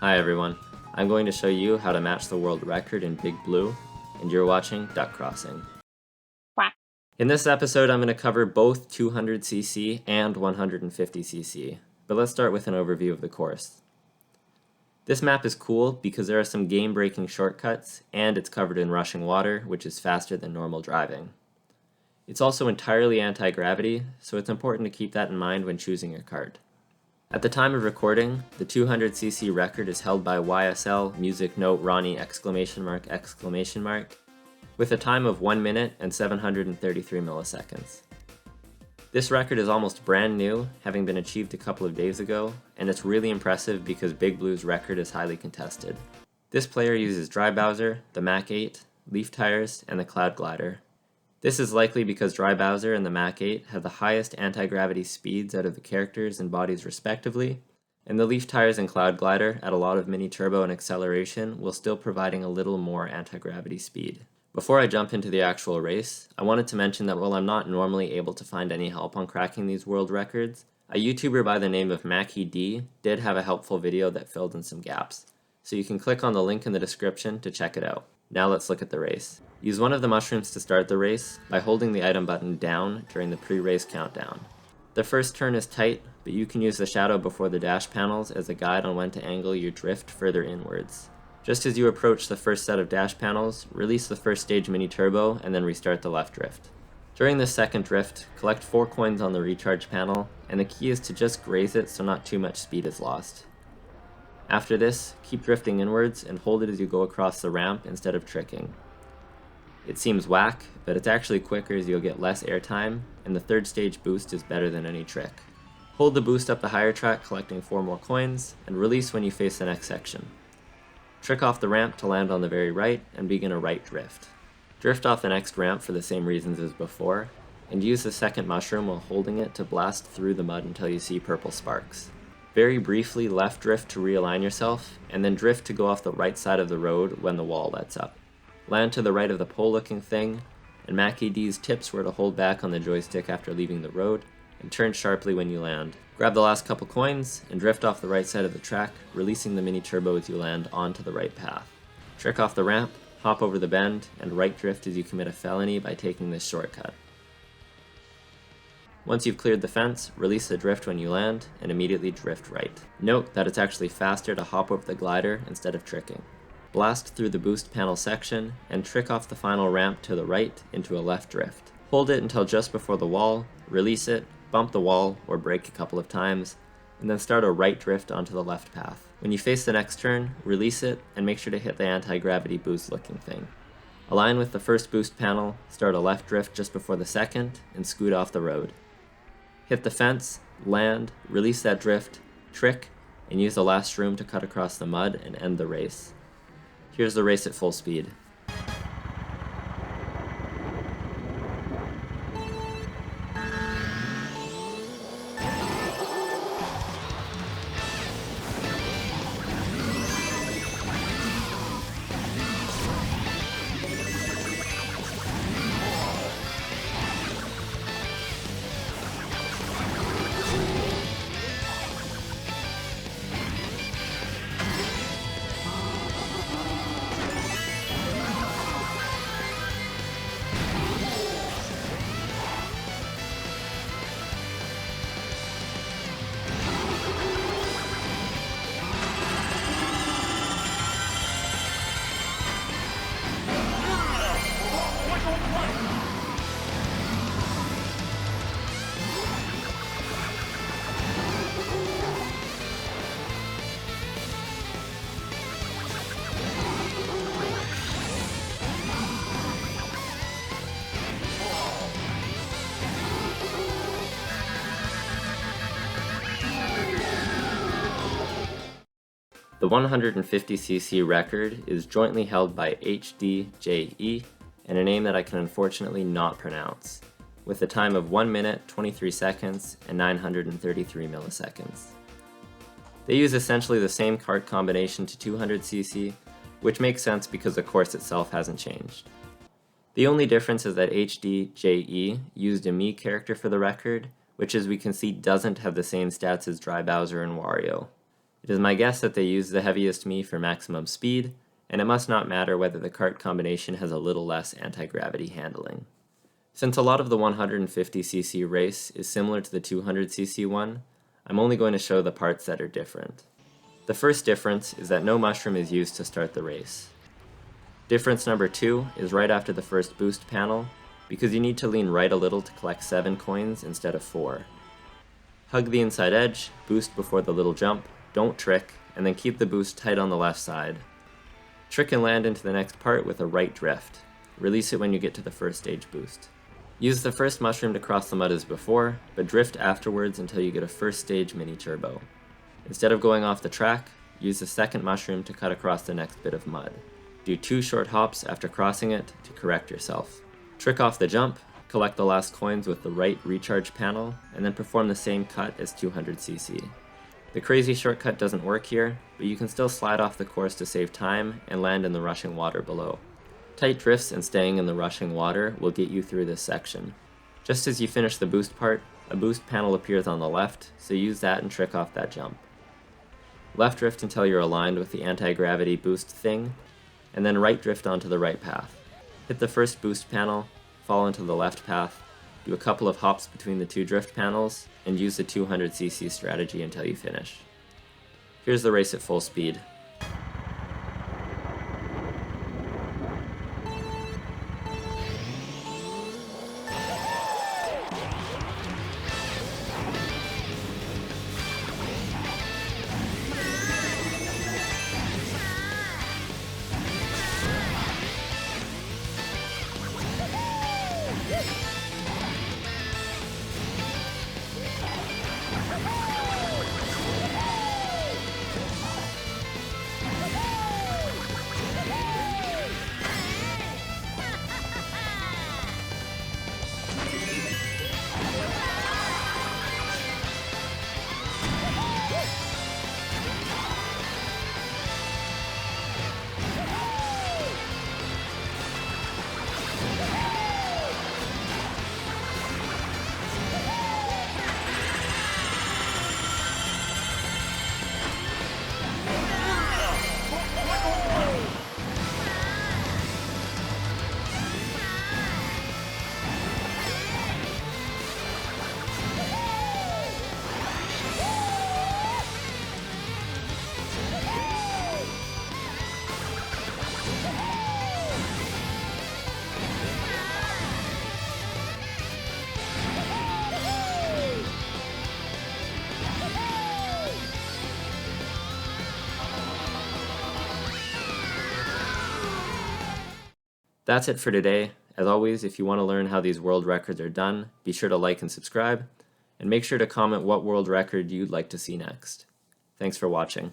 Hi everyone, I'm going to show you how to match the world record in Big Blue, and you're watching Duck Crossing. Quack. In this episode I'm going to cover both 200cc and 150cc, but let's start with an overview of the course. This map is cool because there are some game-breaking shortcuts, and it's covered in rushing water, which is faster than normal driving. It's also entirely anti-gravity, so it's important to keep that in mind when choosing your kart. At the time of recording, the 200cc record is held by YSL Music Note Ronnie ! With a time of 1 minute and 733 milliseconds. This record is almost brand new, having been achieved a couple of days ago, and it's really impressive because Big Blue's record is highly contested. This player uses Dry Bowser, the Mach 8, leaf tires, and the Cloud Glider. This is likely because Dry Bowser and the Mach 8 have the highest anti-gravity speeds out of the characters and bodies respectively, and the leaf tires and Cloud Glider at a lot of mini turbo and acceleration while still providing a little more anti-gravity speed. Before I jump into the actual race, I wanted to mention that while I'm not normally able to find any help on cracking these world records, a YouTuber by the name of Mackie D did have a helpful video that filled in some gaps, so you can click on the link in the description to check it out. Now let's look at the race. Use one of the mushrooms to start the race by holding the item button down during the pre-race countdown. The first turn is tight, but you can use the shadow before the dash panels as a guide on when to angle your drift further inwards. Just as you approach the first set of dash panels, release the first stage mini turbo and then restart the left drift. During the second drift, collect 4 coins on the recharge panel, and the key is to just graze it so not too much speed is lost. After this, keep drifting inwards and hold it as you go across the ramp instead of tricking. It seems whack, but it's actually quicker as you'll get less airtime, and the third stage boost is better than any trick. Hold the boost up the higher track collecting 4 more coins, and release when you face the next section. Trick off the ramp to land on the very right and begin a right drift. Drift off the next ramp for the same reasons as before, and use the second mushroom while holding it to blast through the mud until you see purple sparks. Very briefly left drift to realign yourself, and then drift to go off the right side of the road when the wall lets up. Land to the right of the pole looking thing, and Mackie D's tips were to hold back on the joystick after leaving the road, and turn sharply when you land. Grab the last couple coins, and drift off the right side of the track, releasing the mini turbo as you land onto the right path. Trick off the ramp, hop over the bend, and right drift as you commit a felony by taking this shortcut. Once you've cleared the fence, release the drift when you land, and immediately drift right. Note that it's actually faster to hop over the glider instead of tricking. Blast through the boost panel section, and trick off the final ramp to the right into a left drift. Hold it until just before the wall, release it, bump the wall or brake a couple of times, and then start a right drift onto the left path. When you face the next turn, release it, and make sure to hit the anti-gravity boost looking thing. Align with the first boost panel, start a left drift just before the second, and scoot off the road. Hit the fence, land, release that drift, trick, and use the last shroom to cut across the mud and end the race. Here's the race at full speed. The 150cc record is jointly held by HDJE and a name that I can unfortunately not pronounce, with a time of 1 minute, 23 seconds, and 933 milliseconds. They use essentially the same kart combination to 200cc, which makes sense because the course itself hasn't changed. The only difference is that HDJE used a Mii character for the record, which as we can see doesn't have the same stats as Dry Bowser and Wario. It is my guess that they use the heaviest me for maximum speed, and it must not matter whether the Kart combination has a little less anti-gravity handling. Since a lot of the 150cc race is similar to the 200cc one, I'm only going to show the parts that are different. The first difference is that no mushroom is used to start the race. Difference number 2 is right after the first boost panel, because you need to lean right a little to collect 7 coins instead of 4. Hug the inside edge, boost before the little jump, don't trick, and then keep the boost tight on the left side. Trick and land into the next part with a right drift. Release it when you get to the first stage boost. Use the first mushroom to cross the mud as before, but drift afterwards until you get a first stage mini turbo. Instead of going off the track, use the second mushroom to cut across the next bit of mud. Do 2 short hops after crossing it to correct yourself. Trick off the jump, collect the last coins with the right recharge panel, and then perform the same cut as 200cc. The crazy shortcut doesn't work here, but you can still slide off the course to save time and land in the rushing water below. Tight drifts and staying in the rushing water will get you through this section. Just as you finish the boost part, a boost panel appears on the left, so use that and trick off that jump. Left drift until you're aligned with the anti-gravity boost thing, and then right drift onto the right path. Hit the first boost panel, fall into the left path, do a couple of hops between the 2 drift panels, and use the 200cc strategy until you finish. Here's the race at full speed. That's it for today. As always, if you want to learn how these world records are done, be sure to like and subscribe, and make sure to comment what world record you'd like to see next. Thanks for watching.